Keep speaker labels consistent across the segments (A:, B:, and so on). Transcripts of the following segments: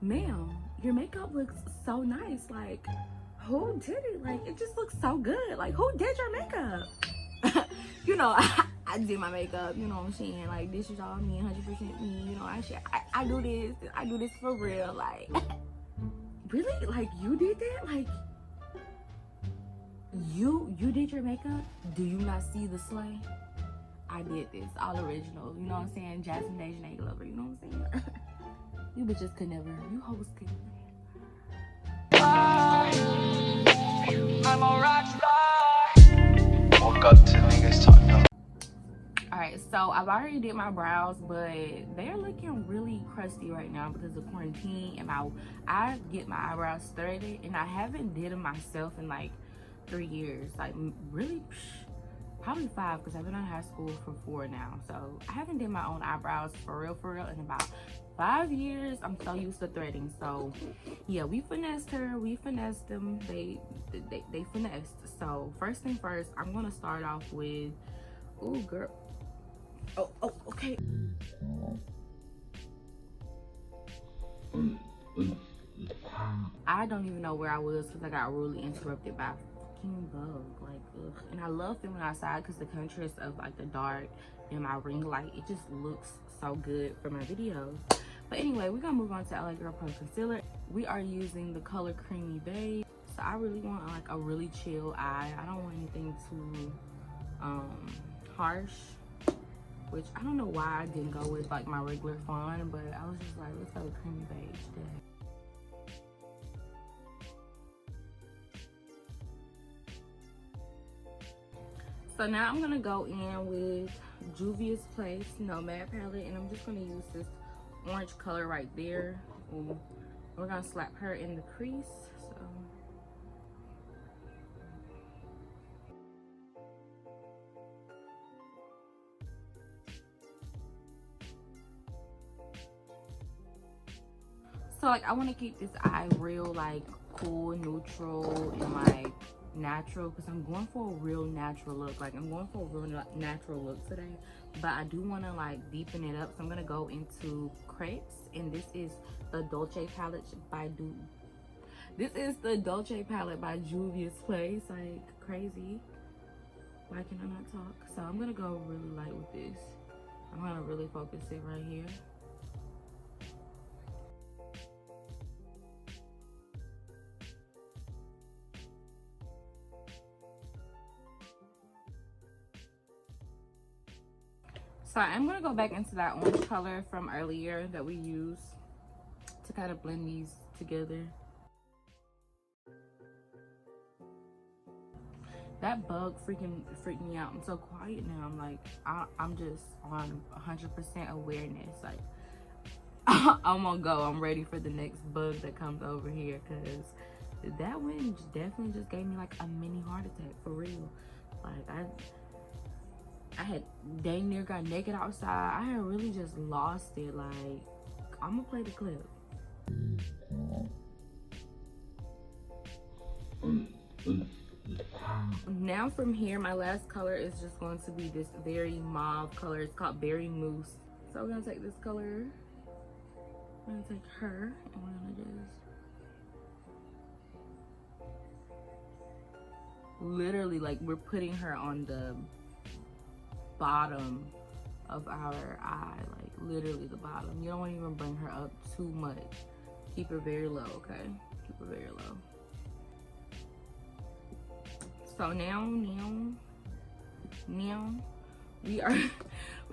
A: ma'am, your makeup looks so nice. Like, who did it? Like, it just looks so good. Like, who did your makeup? You know, I did my makeup, you know what I'm saying? Like, this is all me, 100% me. You know, I do this. I do this for real. Like, really? Like, you did that? Like, you did your makeup? Do you not see the slay? I did this, all original. You know what I'm saying? Jasmine, Asian Glover. You know what I'm saying? You bitches could never. You hoes could never. I'm a rock star. Woke up to niggas talking. Alright, so I've already did my brows, but they're looking really crusty right now because of quarantine. And I get my eyebrows threaded, and I haven't did them myself in like 3 years. Like, really, probably 5, because I've been out of high school for 4 now. So I haven't did my own eyebrows for real in about 5 years. I'm so used to threading. So yeah, we finessed her, we finessed them, they finessed. So first thing first, I'm gonna start off with, oh girl, oh okay, I don't even know where I was because I got really interrupted by a fucking bug. Like, ugh. And I love filming outside because the contrast of like the dark and my ring light, it just looks so good for my videos. But anyway, we're gonna move on to LA Girl Pro Concealer. We are using the color Creamy Beige. So I really want like a really chill eye. I don't want anything too harsh, which I don't know why I didn't go with like my regular fawn, but I was just like, let's go with Creamy Beige today. So now I'm gonna go in with Juvia's Place Nomad palette, and I'm just gonna use this orange color right there. Ooh. We're gonna slap her in the crease. So like, I want to keep this eye real like cool, neutral, and like natural, because I'm going for a real natural look. Like, I'm going for a real natural look today, but I do want to like deepen it up. So I'm gonna go into Crepes, and this is the Dolce palette by Juvia's Place. Like, crazy. Why can I not talk? So I'm gonna go really light with this. I'm gonna really focus it right here. So I'm gonna go back into that orange color from earlier that we used to kind of blend these together. That bug freaked me out. I'm so quiet now. I'm like, I'm just on 100% awareness. Like, I'm gonna go. I'm ready for the next bug that comes over here, because that one definitely just gave me like a mini heart attack, for real. Like, I had dang near got naked outside. I had really just lost it. Like, I'm gonna play the clip. Now from here, my last color is just going to be this very mauve color. It's called Berry Mousse. So we're gonna take this color. We're gonna take her, and we're gonna just literally, like, we're putting her on the bottom of our eye, like literally the bottom. You don't want to even bring her up too much. Keep her very low, okay? Keep her very low. So now we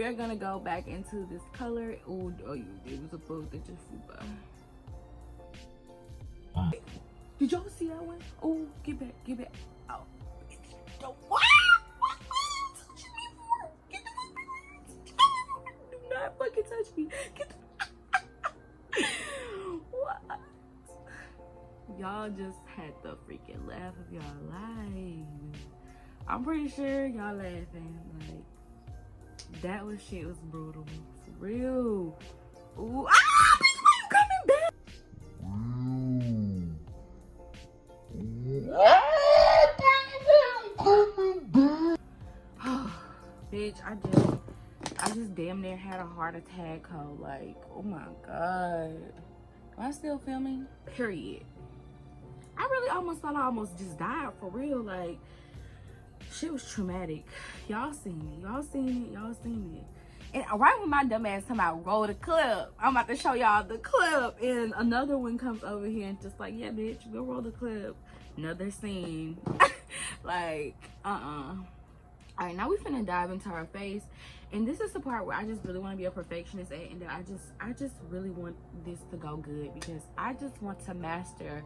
A: are gonna go back into this color. Oh, it was a bug that just flew by. Did y'all see that one? Oh, get back. Oh, don't. What? Fucking touch me. Get the what? Y'all just had the freaking laugh of y'all life. I'm pretty sure y'all laughing. Like, that shit was brutal, for real. Ooh, ah, bitch, why you coming back? Bitch, I just damn near had a heart attack, ho. Like, oh my god. Am I still filming? Period. I really almost thought I almost just died for real. Like, shit was traumatic. Y'all seen it. Y'all seen it. Y'all seen it. And right when my dumb ass come out, roll the clip, I'm about to show y'all the clip. And another one comes over here and just like, yeah, bitch, go roll the clip. Another scene. Like, all right, now we finna dive into her face. And this is the part where I just really want to be a perfectionist at, and that I just really want this to go good, because I just want to master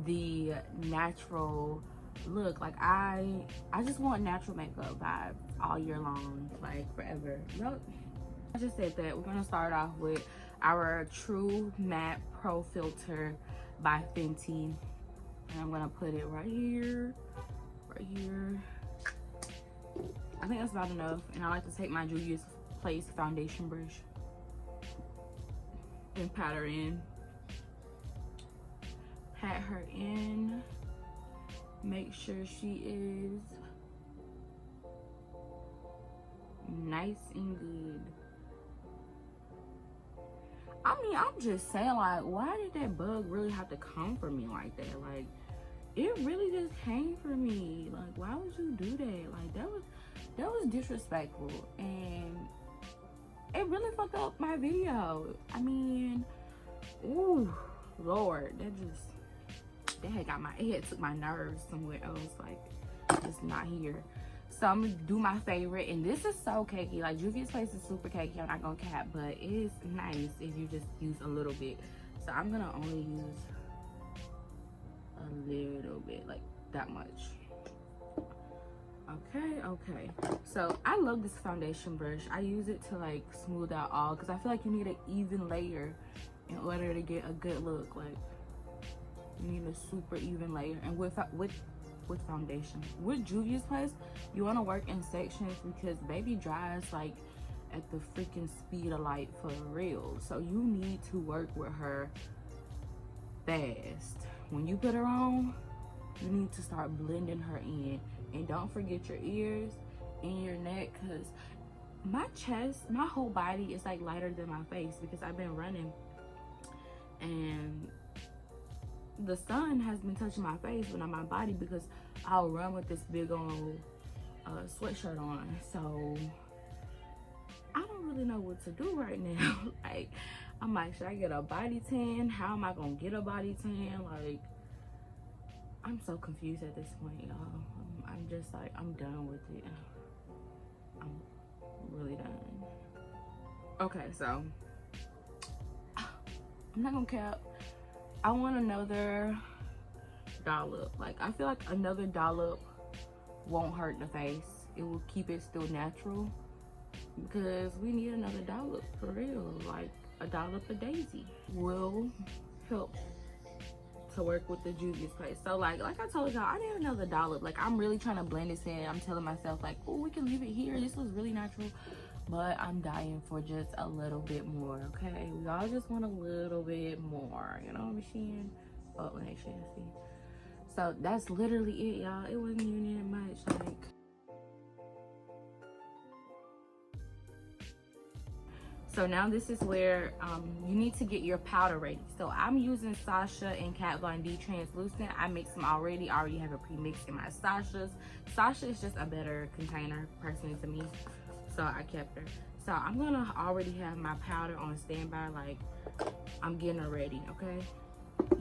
A: the natural look. Like, I just want natural makeup vibes all year long, like forever. Yep. I just said that we're gonna start off with our True Matte Pro Filter by Fenty, and I'm gonna put it right here. I think that's about enough. And I like to take my Juvia's Place foundation brush and pat her in. Pat her in. Make sure she is nice and good. I mean, I'm just saying, like, why did that bug really have to come for me like that? Like, it really just came for me. Like, why would you do that? Like, that was disrespectful, and it really fucked up my video. I mean, ooh, Lord, that had got it took my nerves somewhere else. Like, it's not here. So I'm gonna do my favorite, and this is so cakey. Like, Juvia's Place is super cakey, I'm not gonna cap, but it is nice if you just use a little bit. So I'm gonna only use a little bit, like that much. Okay. So I love this foundation brush. I use it to like smooth out all, because I feel like you need an even layer in order to get a good look. Like, you need a super even layer. And with foundation, with Juvia's Place, you want to work in sections, because baby dries like at the freaking speed of light for real. So you need to work with her fast. When you put her on, you need to start blending her in. And don't forget your ears and your neck, because my chest, my whole body is like lighter than my face, because I've been running and the sun has been touching my face but not my body, because I'll run with this big old sweatshirt on. So I don't really know what to do right now. Like, I'm like, should I get a body tan? How am I gonna get a body tan? Like, I'm so confused at this point, y'all. I'm just like, I'm done with it. I'm really done. Okay, so I'm not gonna cap. I want another dollop. Like, I feel like another dollop won't hurt the face. It will keep it still natural, because we need another dollop for real. Like, a dollop of Daisy will help to work with the Juvia's Place. So like I told y'all, I need another dollop. Like, I'm really trying to blend this in. I'm telling myself like, oh, we can leave it here, this was really natural, but I'm dying for just a little bit more. Okay, we all just want a little bit more, you know what I'm saying? Oh, next year, see. So that's literally it, y'all. It wasn't even that much. Like, so now this is where you need to get your powder ready. So I'm using Sasha and Kat Von D translucent. I mixed them already. I already have a pre-mix in my Sasha's. Sasha is just a better container personally to me, so I kept her. So I'm gonna already have my powder on standby. Like, I'm getting her ready, okay?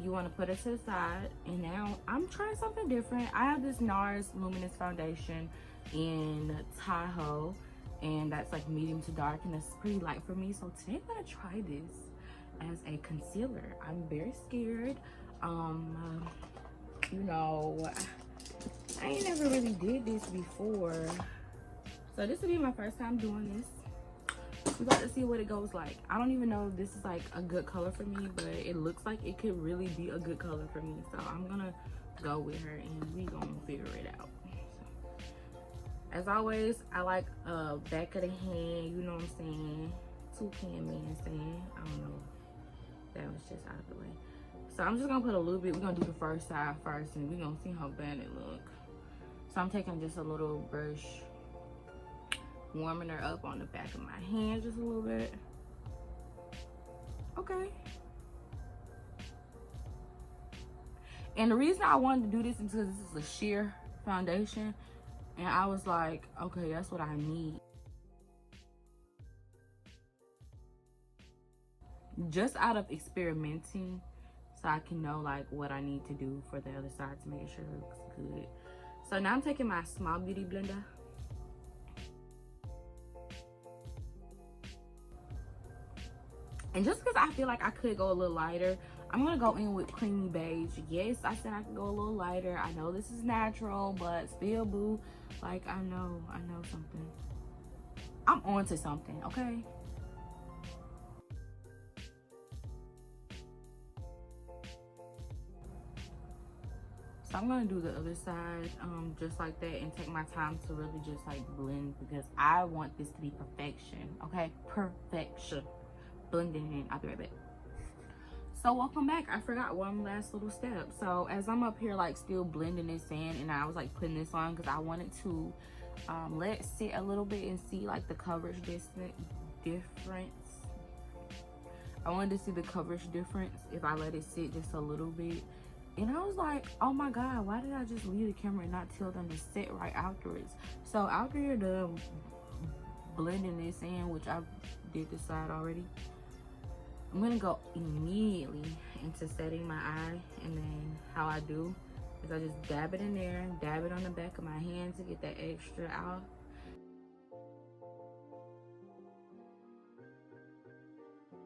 A: You want to put it to the side, and now I'm trying something different. I have this NARS Luminous Foundation in Tahoe, and that's like medium to dark, and it's pretty light for me. So today I'm gonna try this as a concealer. I'm very scared. You know, I ain't never really did this before, so this will be my first time doing this. We're about to see what it goes like. I don't even know if this is like a good color for me, but it looks like it could really be a good color for me. So I'm gonna go with her and we gonna figure it out. So, as always, I like back of the hand, you know what I'm saying? Toucan man saying, I don't know. That was just out of the way. So I'm just gonna put a little bit. We're gonna do the first side first, and we're gonna see how bad it look. So I'm taking just a little brush, warming her up on the back of my hand just a little bit. Okay. And the reason I wanted to do this is because this is a sheer foundation, and I was like, okay, that's what I need. Just out of experimenting, so I can know like what I need to do for the other side to make sure it looks good. So now I'm taking my small beauty blender. And just because I feel like I could go a little lighter, I'm gonna go in with creamy beige. Yes, I said I could go a little lighter. I know this is natural, but still, boo, like I know something. I'm on to something, okay? So I'm gonna do the other side just like that and take my time to really just like blend, because I want this to be perfection, okay? Perfection. Blending in. I'll be right back. So welcome back. I forgot one last little step. So as I'm up here like still blending this in, and I was like putting this on because I wanted to let it sit a little bit and see like the coverage difference. I wanted to see the coverage difference if I let it sit just a little bit. And I was like, oh my god, why did I just leave the camera and not tell them to sit right afterwards? So after you're done blending this in, which I did this side already, I'm gonna go immediately into setting my eye. And then how I do is I just dab it in there, dab it on the back of my hand to get that extra out.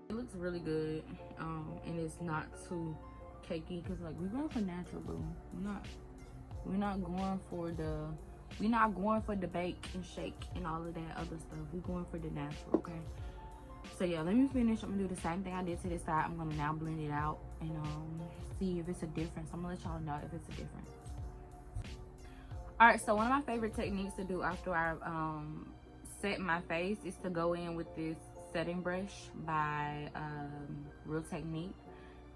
A: It looks really good, and it's not too cakey, because like we're going for natural, boo. We're not going for the bake and shake and all of that other stuff. We're going for the natural, okay? So yeah, let me finish. I'm gonna do the same thing I did to this side. I'm gonna now blend it out and see if it's a difference. I'm gonna let y'all know if it's a difference. All right, so one of my favorite techniques to do after I set my face is to go in with this setting brush by Real Technique,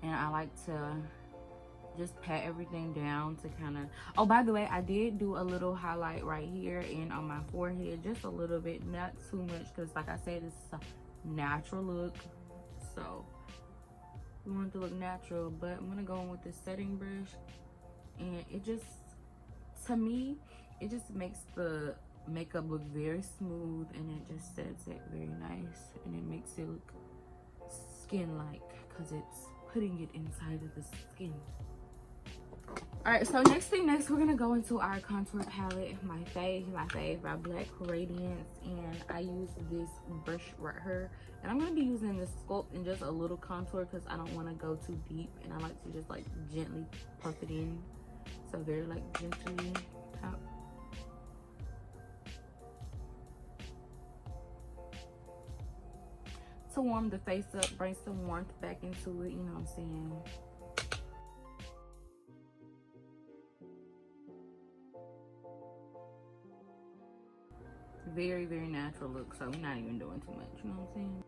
A: and I like to just pat everything down to kind of, oh, by the way, I did do a little highlight right here and on my forehead, just a little bit, not too much, because like I said, it's a natural look, so we want it to look natural. But I'm gonna go in with this setting brush, and it just, to me, it just makes the makeup look very smooth, and it just sets it very nice, and it makes it look skin-like because it's putting it inside of the skin. All right, so next, we're gonna go into our contour palette, my fave by Black Radiance, and I use this brush right here, and I'm gonna be using this sculpt and just a little contour because I don't want to go too deep, and I like to just like gently puff it in, so very like gently tap. To warm the face up, bring some warmth back into it, you know what I'm saying? Very, very natural look, so we're not even doing too much, you know what I'm saying?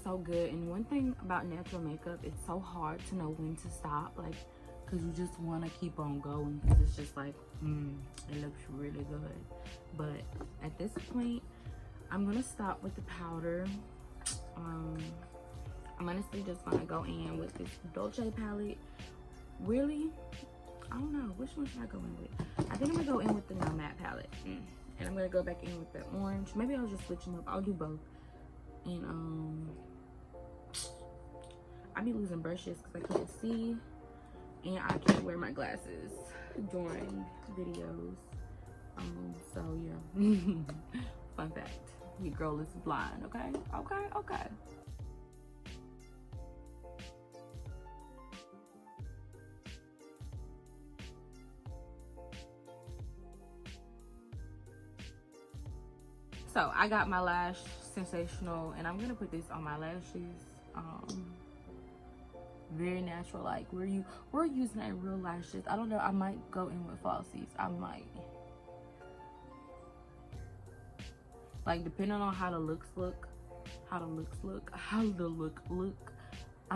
A: So good. And one thing about natural makeup, it's so hard to know when to stop, like, because you just want to keep on going, because it's just like, it looks really good. But at this point, I'm gonna stop with the powder. I'm honestly just gonna go in with this Dolce palette. Really, I don't know, which one should I go in with? I think I'm gonna go in with the No Matte palette, and I'm gonna go back in with the orange. Maybe I'll just switch them up. I'll do both. And I be losing brushes because I can't see, and I can't wear my glasses during videos. So yeah. Fun fact, your girl is blind. Okay. So I got my lash sensational, and I'm gonna put this on my lashes. Very natural, like we're using a real lashes. I don't know, I might go in with falsies. I might, like, depending on how the looks look, I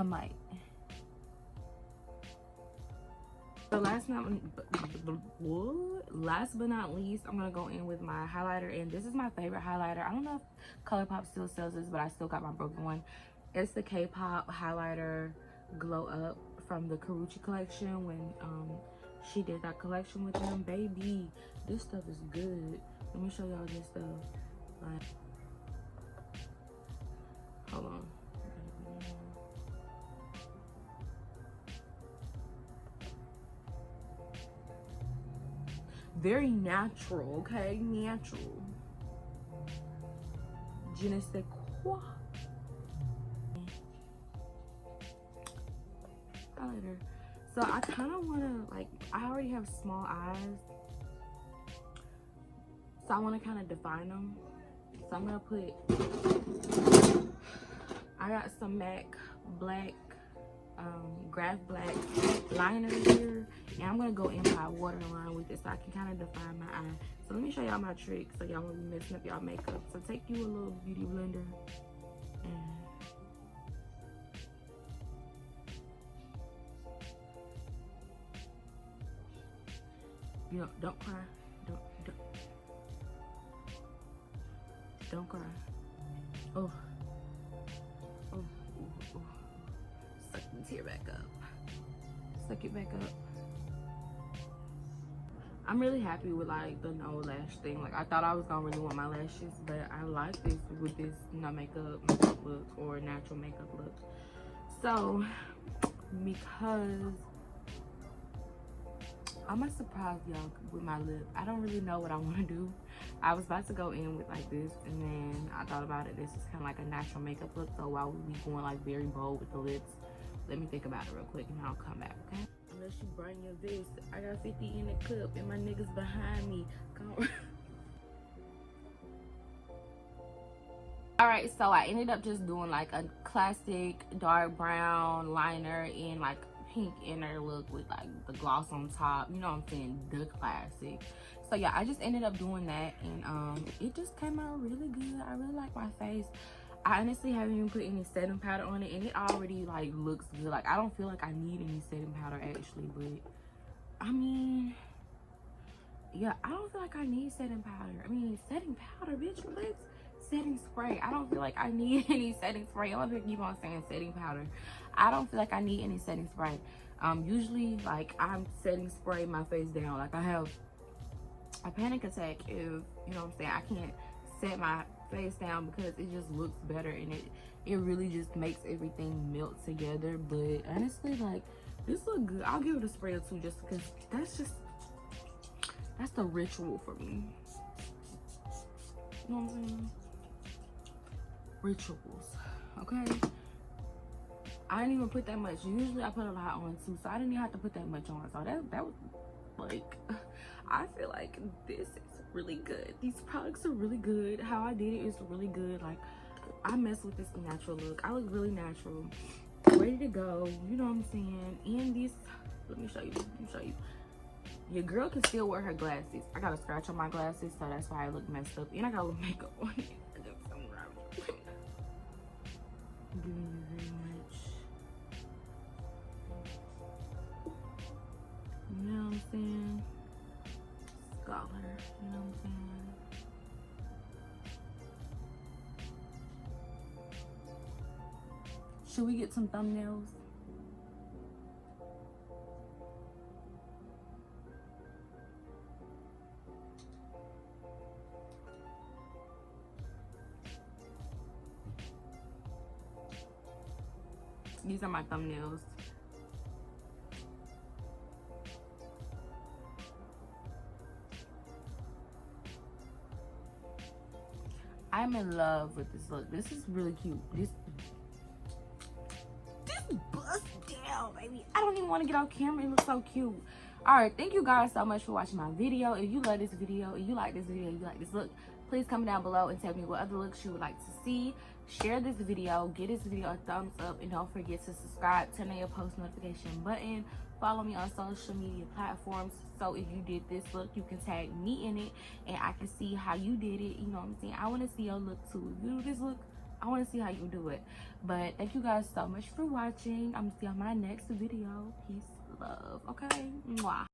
A: might. So last but not least, I'm gonna go in with my highlighter, and this is my favorite highlighter. I don't know if ColourPop still sells this, but I still got my broken one. It's the K-pop highlighter Glow Up from the Karuchi collection when she did that collection with them. Baby, this stuff is good. Let me show y'all this stuff. Like, hold on. Very natural, okay? Natural. Je ne sais quoi. Highlighter. So I kind of want to, like, I already have small eyes. So I want to kind of define them. So I'm going to put, I got some MAC black, graph black liner here. And I'm going to go in my waterline with it so I can kind of define my eye. So let me show y'all my trick so y'all won't be messing up y'all makeup. So take you a little beauty blender and you know, don't cry. Don't cry. Oh. Suck the tear back up. Suck it back up. I'm really happy with like the no lash thing. Like I thought I was gonna really want my lashes, but I like this with this no makeup look or natural makeup look. So because I'm gonna surprise y'all with my lip. I don't really know what I want to do. I was about to go in with like this, and then I thought about it. This is kind of like a natural makeup look. So while we going like very bold with the lips, let me think about it real quick, and I'll come back. Okay? Unless you bring your vest, I got 50 in the cup, and my niggas behind me. Come. All right, so I ended up just doing like a classic dark brown liner and like pink inner look with like the gloss on top, you know what I'm saying, the classic. So yeah, I just ended up doing that, and it just came out really good. I really like my face. I honestly haven't even put any setting powder on it, and it already like looks good. Like I don't feel like I need any setting powder actually, but I mean, yeah, I don't feel like I need setting powder. I mean, setting powder, bitch, what? Setting spray. I don't feel like I need any setting spray. I'm gonna keep on saying setting powder. I don't feel like I need any setting spray. Usually like I'm setting spray my face down. Like I have a panic attack if, you know what I'm saying, I can't set my face down because it just looks better, and it really just makes everything melt together. But honestly, like this look good. I'll give it a spray or two just because that's the ritual for me. You know what I'm saying? Rituals, okay? I didn't even put that much. Usually I put a lot on too, so I didn't even have to put that much on. So that was like, I feel like this is really good. These products are really good. How I did it is really good. Like I mess with this natural look. I look really natural, ready to go. You know what I'm saying? And these, let me show you. Your girl can still wear her glasses. I got a scratch on my glasses, so that's why I look messed up. And I got a little makeup on it. Giving you very much. You know what I'm saying? Scholar. You know what I'm saying? Should we get some thumbnails? These are my thumbnails. I'm in love with this look. This is really cute. This bust down, baby. I don't even want to get off camera. It looks so cute. All right, thank you guys so much for watching my video. If you love this video, if you like this video, you like this look, please comment down below and tell me what other looks you would like to see. Share this video, give this video a thumbs up, and don't forget to subscribe, turn on your post notification button, follow me on social media platforms. So if you did this look, you can tag me in it and I can see how you did it. You know what I'm saying? I want to see your look too. If you do this look, I want to see how you do it. But thank you guys so much for watching. I'm gonna see you on my next video. Peace, love. Okay, mwah.